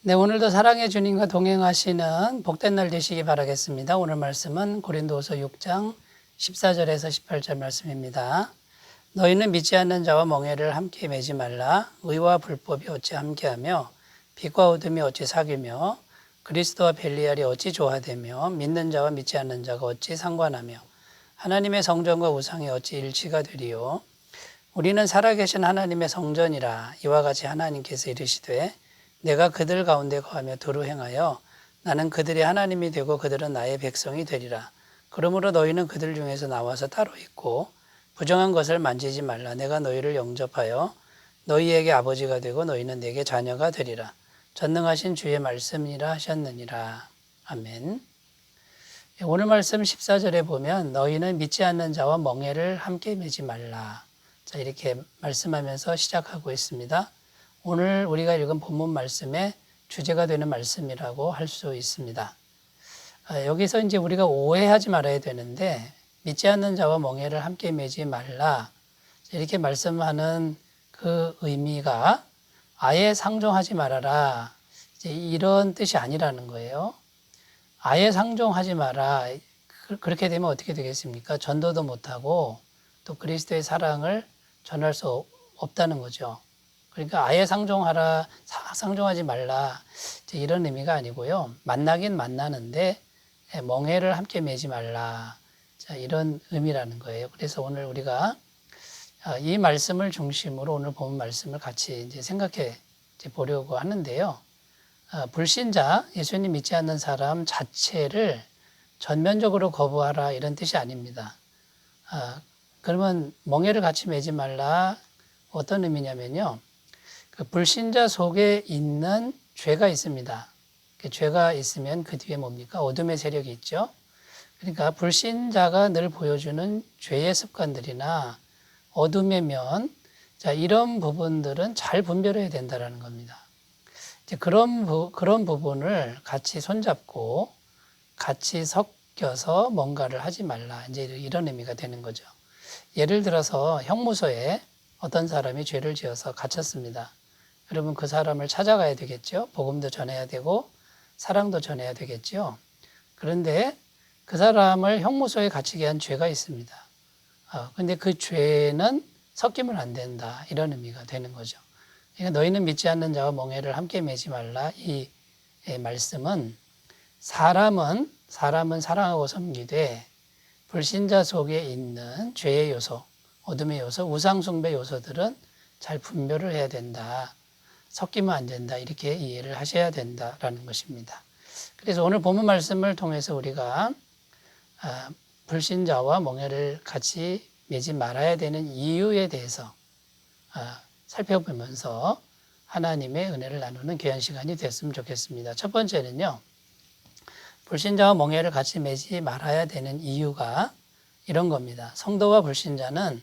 네, 오늘도 사랑의 주님과 동행하시는 복된 날 되시기 바라겠습니다. 오늘 말씀은 고린도후서 6장 14절에서 18절 말씀입니다. 너희는 믿지 않는 자와 멍에를 함께 매지 말라. 의와 불법이 어찌 함께하며 빛과 어둠이 어찌 사귀며 그리스도와 벨리알이 어찌 조화되며 믿는 자와 믿지 않는 자가 어찌 상관하며 하나님의 성전과 우상이 어찌 일치가 되리요. 우리는 살아계신 하나님의 성전이라. 이와 같이 하나님께서 이르시되 내가 그들 가운데 거하며 두루 행하여 나는 그들의 하나님이 되고 그들은 나의 백성이 되리라. 그러므로 너희는 그들 중에서 나와서 따로 있고 부정한 것을 만지지 말라. 내가 너희를 영접하여 너희에게 아버지가 되고 너희는 내게 자녀가 되리라. 전능하신 주의 말씀이라 하셨느니라. 아멘. 오늘 말씀 14절에 보면 너희는 믿지 않는 자와 멍에를 함께 매지 말라. 자, 이렇게 말씀하면서 시작하고 있습니다. 오늘 우리가 읽은 본문 말씀의 주제가 되는 말씀이라고 할 수 있습니다. 여기서 이제 우리가 오해하지 말아야 되는데 믿지 않는 자와 멍에를 함께 매지 말라 이렇게 말씀하는 그 의미가 아예 상종하지 말아라 이제 이런 뜻이 아니라는 거예요. 아예 상종하지 마라 그렇게 되면 어떻게 되겠습니까? 전도도 못하고 또 그리스도의 사랑을 전할 수 없다는 거죠. 그러니까 아예 상종하지 말라 이런 의미가 아니고요. 만나긴 만나는데 멍에를 함께 매지 말라 이런 의미라는 거예요. 그래서 오늘 우리가 이 말씀을 중심으로 오늘 본 말씀을 같이 이제 생각해 보려고 하는데요. 불신자, 예수님 믿지 않는 사람 자체를 전면적으로 거부하라 이런 뜻이 아닙니다. 그러면 멍에를 같이 매지 말라 어떤 의미냐면요. 그 불신자 속에 있는 죄가 있습니다. 그 죄가 있으면 그 뒤에 뭡니까? 어둠의 세력이 있죠. 그러니까 불신자가 늘 보여주는 죄의 습관들이나 어둠의 면, 자, 이런 부분들은 잘 분별해야 된다는 겁니다. 이제 그런 부분을 같이 손잡고 같이 섞여서 뭔가를 하지 말라. 이제 이런 의미가 되는 거죠. 예를 들어서 형무소에 어떤 사람이 죄를 지어서 갇혔습니다. 그러면 그 사람을 찾아가야 되겠죠. 복음도 전해야 되고 사랑도 전해야 되겠죠. 그런데 그 사람을 형무소에 갇히게 한 죄가 있습니다. 근데 그 죄는 섞이면 안 된다. 이런 의미가 되는 거죠. 그러니까 너희는 믿지 않는 자와 멍에를 함께 매지 말라. 이 말씀은 사람은 사랑하고 섬기되 불신자 속에 있는 죄의 요소, 어둠의 요소, 우상숭배 요소들은 잘 분별을 해야 된다. 섞이면 안 된다. 이렇게 이해를 하셔야 된다라는 것입니다. 그래서 오늘 본문 말씀을 통해서 우리가 불신자와 멍에를 같이 매지 말아야 되는 이유에 대해서 살펴보면서 하나님의 은혜를 나누는 귀한 시간이 됐으면 좋겠습니다. 첫 번째는요. 불신자와 멍에를 같이 매지 말아야 되는 이유가 이런 겁니다. 성도와 불신자는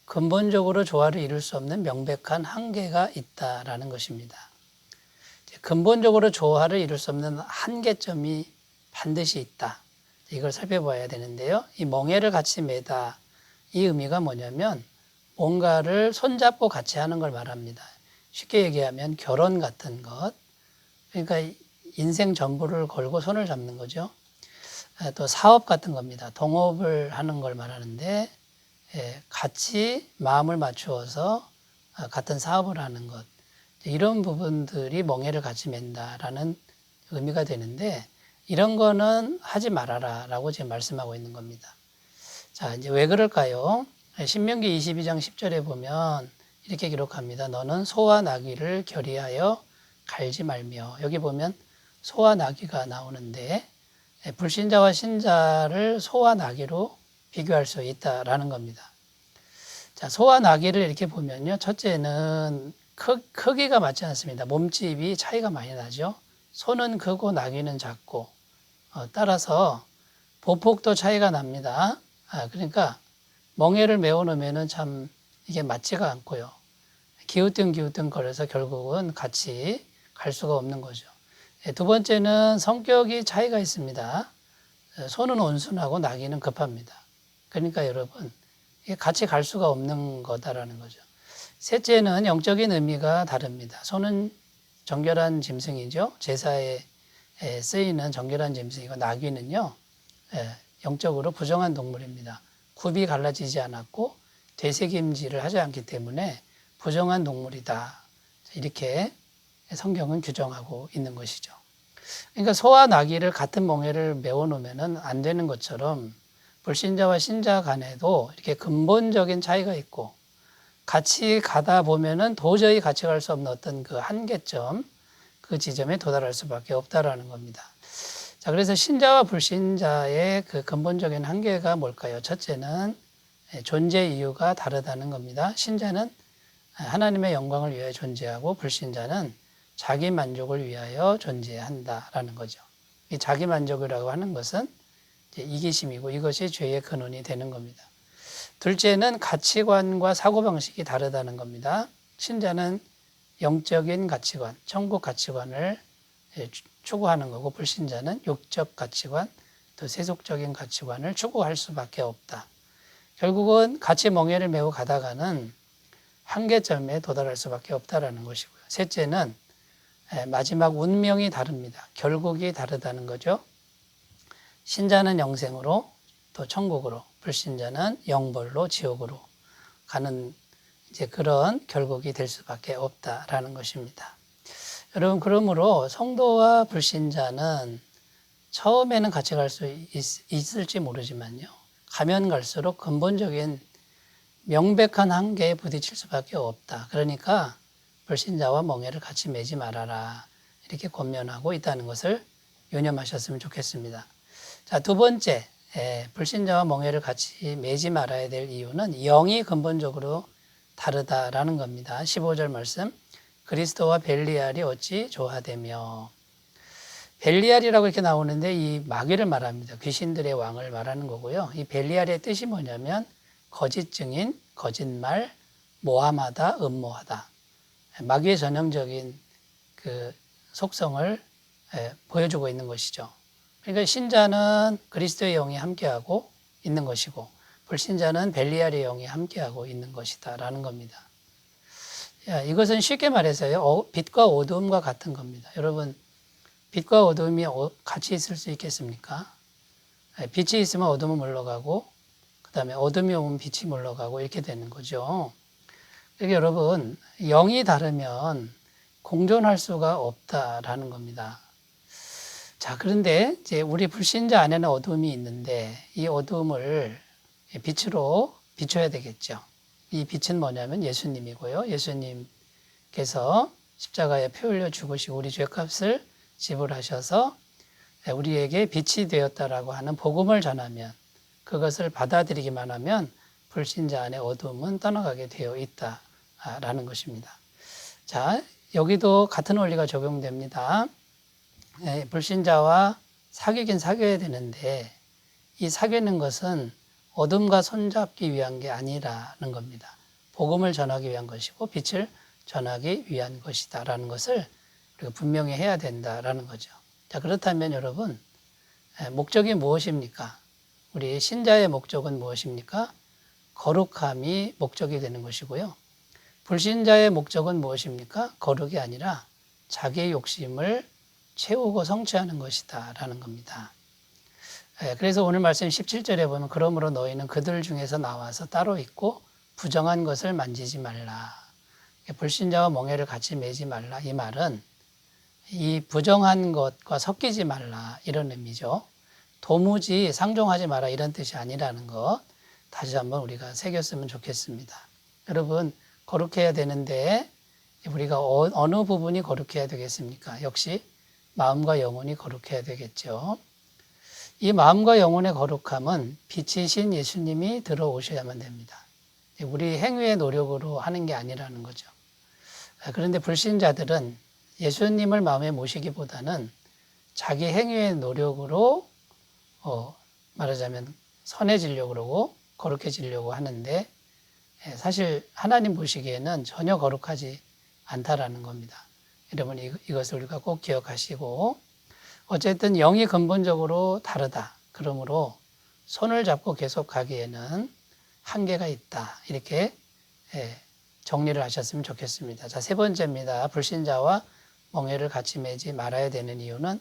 근본적으로 조화를 이룰 수 없는 명백한 한계가 있다라는 것입니다. 근본적으로 조화를 이룰 수 없는 한계점이 반드시 있다. 이걸 살펴봐야 되는데요. 이 멍에를 같이 매다. 이 의미가 뭐냐면 뭔가를 손잡고 같이 하는 걸 말합니다. 쉽게 얘기하면 결혼 같은 것. 그러니까 인생 전부를 걸고 손을 잡는 거죠. 또 사업 같은 겁니다. 동업을 하는 걸 말하는데 같이 마음을 맞추어서 같은 사업을 하는 것. 이런 부분들이 멍에를 같이 맨다라는 의미가 되는데 이런 거는 하지 말아라 라고 지금 말씀하고 있는 겁니다. 자, 이제 왜 그럴까요? 신명기 22장 10절에 보면 이렇게 기록합니다. 너는 소와 나귀를 결의하여 갈지 말며 여기 보면 소와 나귀가 나오는데 불신자와 신자를 소와 나귀로 비교할 수 있다라는 겁니다. 자, 소와 나귀를 이렇게 보면요. 첫째는 크기가 맞지 않습니다. 몸집이 차이가 많이 나죠. 소는 크고 나귀는 작고 따라서 보폭도 차이가 납니다. 그러니까 멍에를 메워 놓으면 참 이게 맞지가 않고요. 기우뚱기우뚱 거려서 결국은 같이 갈 수가 없는 거죠. 두 번째는 성격이 차이가 있습니다. 소는 온순하고 나귀는 급합니다. 그러니까 여러분 같이 갈 수가 없는 거다라는 거죠. 셋째는 영적인 의미가 다릅니다. 소는 정결한 짐승이죠. 제사에 쓰이는 정결한 짐승이고 나귀는요. 영적으로 부정한 동물입니다. 굽이 갈라지지 않았고 되새김질을 하지 않기 때문에 부정한 동물이다. 이렇게 성경은 규정하고 있는 것이죠. 그러니까 소와 나귀를 같은 멍에를 메워 놓으면 안 되는 것처럼 불신자와 신자 간에도 이렇게 근본적인 차이가 있고 같이 가다 보면은 도저히 같이 갈 수 없는 어떤 그 한계점, 그 지점에 도달할 수밖에 없다라는 겁니다. 자, 그래서 신자와 불신자의 그 근본적인 한계가 뭘까요? 첫째는 존재 이유가 다르다는 겁니다. 신자는 하나님의 영광을 위하여 존재하고 불신자는 자기 만족을 위하여 존재한다라는 거죠. 이 자기 만족이라고 하는 것은 이기심이고 이것이 죄의 근원이 되는 겁니다. 둘째는 가치관과 사고방식이 다르다는 겁니다. 신자는 영적인 가치관, 천국 가치관을 추구하는 거고 불신자는 육적 가치관, 또 세속적인 가치관을 추구할 수밖에 없다. 결국은 같이 멍에를 메고 가다가는 한계점에 도달할 수밖에 없다라는 것이고요. 셋째는 마지막 운명이 다릅니다. 결국이 다르다는 거죠. 신자는 영생으로 또 천국으로, 불신자는 영벌로 지옥으로 가는 이제 그런 결국이 될 수밖에 없다라는 것입니다. 여러분, 그러므로 성도와 불신자는 처음에는 같이 갈 수 있을지 모르지만요. 가면 갈수록 근본적인 명백한 한계에 부딪힐 수밖에 없다. 그러니까 불신자와 멍에를 같이 매지 말아라. 이렇게 권면하고 있다는 것을 유념하셨으면 좋겠습니다. 자, 두 번째, 불신자와 멍에를 같이 매지 말아야 될 이유는 영이 근본적으로 다르다라는 겁니다. 15절 말씀, 그리스도와 벨리알이 어찌 조화되며. 벨리알이라고 이렇게 나오는데 이 마귀를 말합니다. 귀신들의 왕을 말하는 거고요. 이 벨리알의 뜻이 뭐냐면 거짓 증인, 거짓말, 모함하다, 음모하다. 마귀의 전형적인 그 속성을 보여주고 있는 것이죠. 그러니까 신자는 그리스도의 영이 함께하고 있는 것이고 불신자는 벨리알의 영이 함께하고 있는 것이다라는 겁니다. 이것은 쉽게 말해서요. 빛과 어두움과 같은 겁니다. 여러분, 빛과 어두움이 같이 있을 수 있겠습니까? 빛이 있으면 어둠은 물러가고 그 다음에 어둠이 오면 빛이 물러가고 이렇게 되는 거죠. 그러니까 여러분, 영이 다르면 공존할 수가 없다라는 겁니다. 자, 그런데 이제 우리 불신자 안에는 어둠이 있는데 이 어둠을 빛으로 비춰야 되겠죠. 이 빛은 뭐냐면 예수님이고요. 예수님께서 십자가에 피 흘려 죽으시고 우리 죄값을 지불하셔서 우리에게 빛이 되었다라고 하는 복음을 전하면 그것을 받아들이기만 하면 불신자 안에 어둠은 떠나가게 되어 있다라는 것입니다. 자, 여기도 같은 원리가 적용됩니다. 불신자와 사귀긴 사귀어야 되는데 이 사귀는 것은 어둠과 손잡기 위한 게 아니라는 겁니다. 복음을 전하기 위한 것이고 빛을 전하기 위한 것이다라는 것을 우리가 분명히 해야 된다라는 거죠. 자, 그렇다면 여러분, 목적이 무엇입니까? 우리 신자의 목적은 무엇입니까? 거룩함이 목적이 되는 것이고요. 불신자의 목적은 무엇입니까? 거룩이 아니라 자기의 욕심을 채우고 성취하는 것이다라는 겁니다. 그래서 오늘 말씀 17절에 보면 그러므로 너희는 그들 중에서 나와서 따로 있고 부정한 것을 만지지 말라. 불신자와 멍에를 같이 매지 말라. 이 말은 이 부정한 것과 섞이지 말라 이런 의미죠. 도무지 상종하지 마라 이런 뜻이 아니라는 것 다시 한번 우리가 새겼으면 좋겠습니다. 여러분, 거룩해야 되는데 우리가 어느 부분이 거룩해야 되겠습니까? 역시 마음과 영혼이 거룩해야 되겠죠. 이 마음과 영혼의 거룩함은 빛이신 예수님이 들어오셔야만 됩니다. 우리 행위의 노력으로 하는 게 아니라는 거죠. 그런데 불신자들은 예수님을 마음에 모시기보다는 자기 행위의 노력으로 말하자면 선해지려고 그러고 거룩해지려고 하는데 사실 하나님 보시기에는 전혀 거룩하지 않다라는 겁니다. 여러분, 이것을 우리가 꼭 기억하시고 어쨌든 영이 근본적으로 다르다. 그러므로 손을 잡고 계속 가기에는 한계가 있다. 이렇게 정리를 하셨으면 좋겠습니다. 자, 세 번째입니다. 불신자와 멍에를 같이 매지 말아야 되는 이유는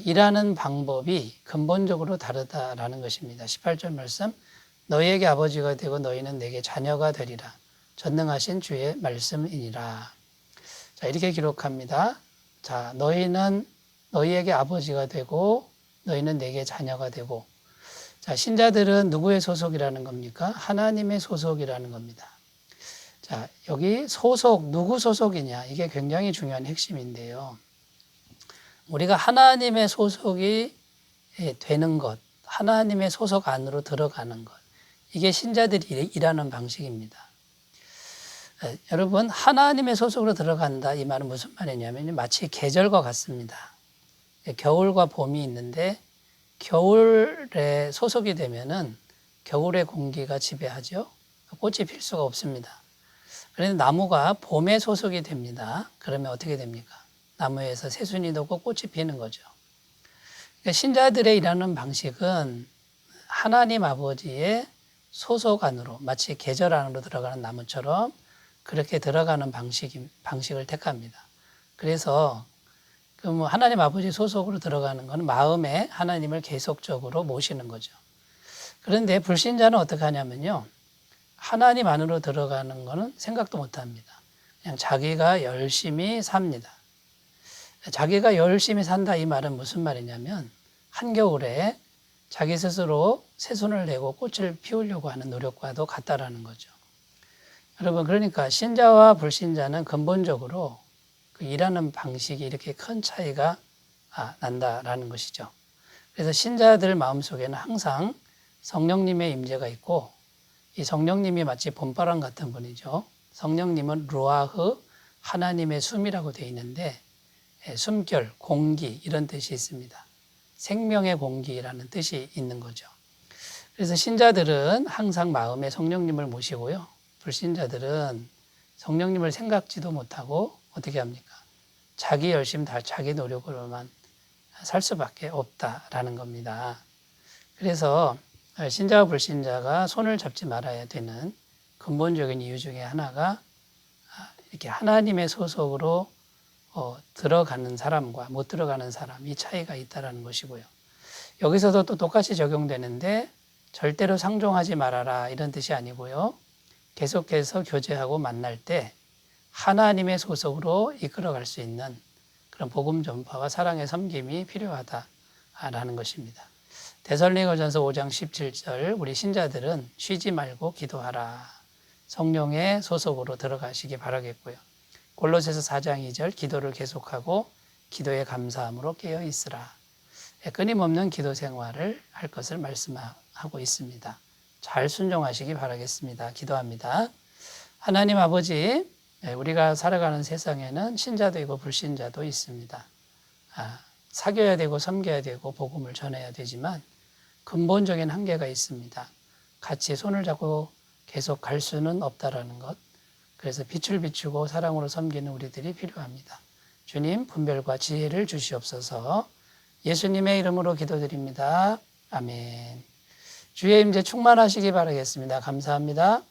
일하는 방법이 근본적으로 다르다라는 것입니다. 18절 말씀, 너희에게 아버지가 되고 너희는 내게 자녀가 되리라. 전능하신 주의 말씀이니라. 자, 이렇게 기록합니다. 자, 너희는 너희에게 아버지가 되고 너희는 내게 자녀가 되고. 자, 신자들은 누구의 소속이라는 겁니까? 하나님의 소속이라는 겁니다. 자, 여기 소속, 누구 소속이냐? 이게 굉장히 중요한 핵심인데요. 우리가 하나님의 소속이 되는 것, 하나님의 소속 안으로 들어가는 것. 이게 신자들이 일하는 방식입니다. 여러분, 하나님의 소속으로 들어간다. 이 말은 무슨 말이냐면 마치 계절과 같습니다. 겨울과 봄이 있는데 겨울에 소속이 되면은 겨울의 공기가 지배하죠. 꽃이 필 수가 없습니다. 그런데 나무가 봄에 소속이 됩니다. 그러면 어떻게 됩니까? 나무에서 새순이 돋고 꽃이 피는 거죠. 그러니까 신자들의 일하는 방식은 하나님 아버지의 소속 안으로 마치 계절 안으로 들어가는 나무처럼 그렇게 들어가는 방식을 택합니다. 그래서 하나님 아버지 소속으로 들어가는 것은 마음에 하나님을 계속적으로 모시는 거죠. 그런데 불신자는 어떻게 하냐면요. 하나님 안으로 들어가는 것은 생각도 못 합니다. 그냥 자기가 열심히 삽니다. 자기가 열심히 산다 이 말은 무슨 말이냐면 한겨울에 자기 스스로 새순을 내고 꽃을 피우려고 하는 노력과도 같다라는 거죠. 여러분, 그러니까 신자와 불신자는 근본적으로 그 일하는 방식이 이렇게 큰 차이가 난다라는 것이죠. 그래서 신자들 마음속에는 항상 성령님의 임재가 있고 이 성령님이 마치 봄바람 같은 분이죠. 성령님은 루아흐, 하나님의 숨이라고 되어 있는데 숨결, 공기 이런 뜻이 있습니다. 생명의 공기라는 뜻이 있는 거죠. 그래서 신자들은 항상 마음에 성령님을 모시고요. 불신자들은 성령님을 생각지도 못하고 어떻게 합니까? 자기 열심, 자기 노력으로만 살 수밖에 없다라는 겁니다. 그래서 신자와 불신자가 손을 잡지 말아야 되는 근본적인 이유 중에 하나가 이렇게 하나님의 소속으로 들어가는 사람과 못 들어가는 사람, 이 차이가 있다는 것이고요. 여기서도 또 똑같이 적용되는데 절대로 상종하지 말아라 이런 뜻이 아니고요. 계속해서 교제하고 만날 때 하나님의 소속으로 이끌어갈 수 있는 그런 복음 전파와 사랑의 섬김이 필요하다라는 것입니다. 데살로니가전서 5장 17절 우리 신자들은 쉬지 말고 기도하라. 성령의 소속으로 들어가시기 바라겠고요. 골로새서 4장 2절 기도를 계속하고 기도에 감사함으로 깨어 있으라. 끊임없는 기도 생활을 할 것을 말씀하고 있습니다. 잘 순종하시기 바라겠습니다. 기도합니다. 하나님 아버지, 우리가 살아가는 세상에는 신자도 있고 불신자도 있습니다. 사귀어야 되고 섬겨야 되고 복음을 전해야 되지만 근본적인 한계가 있습니다. 같이 손을 잡고 계속 갈 수는 없다라는 것. 그래서 빛을 비추고 사랑으로 섬기는 우리들이 필요합니다. 주님, 분별과 지혜를 주시옵소서. 예수님의 이름으로 기도드립니다. 아멘. 주의 임재 충만하시기 바라겠습니다. 감사합니다.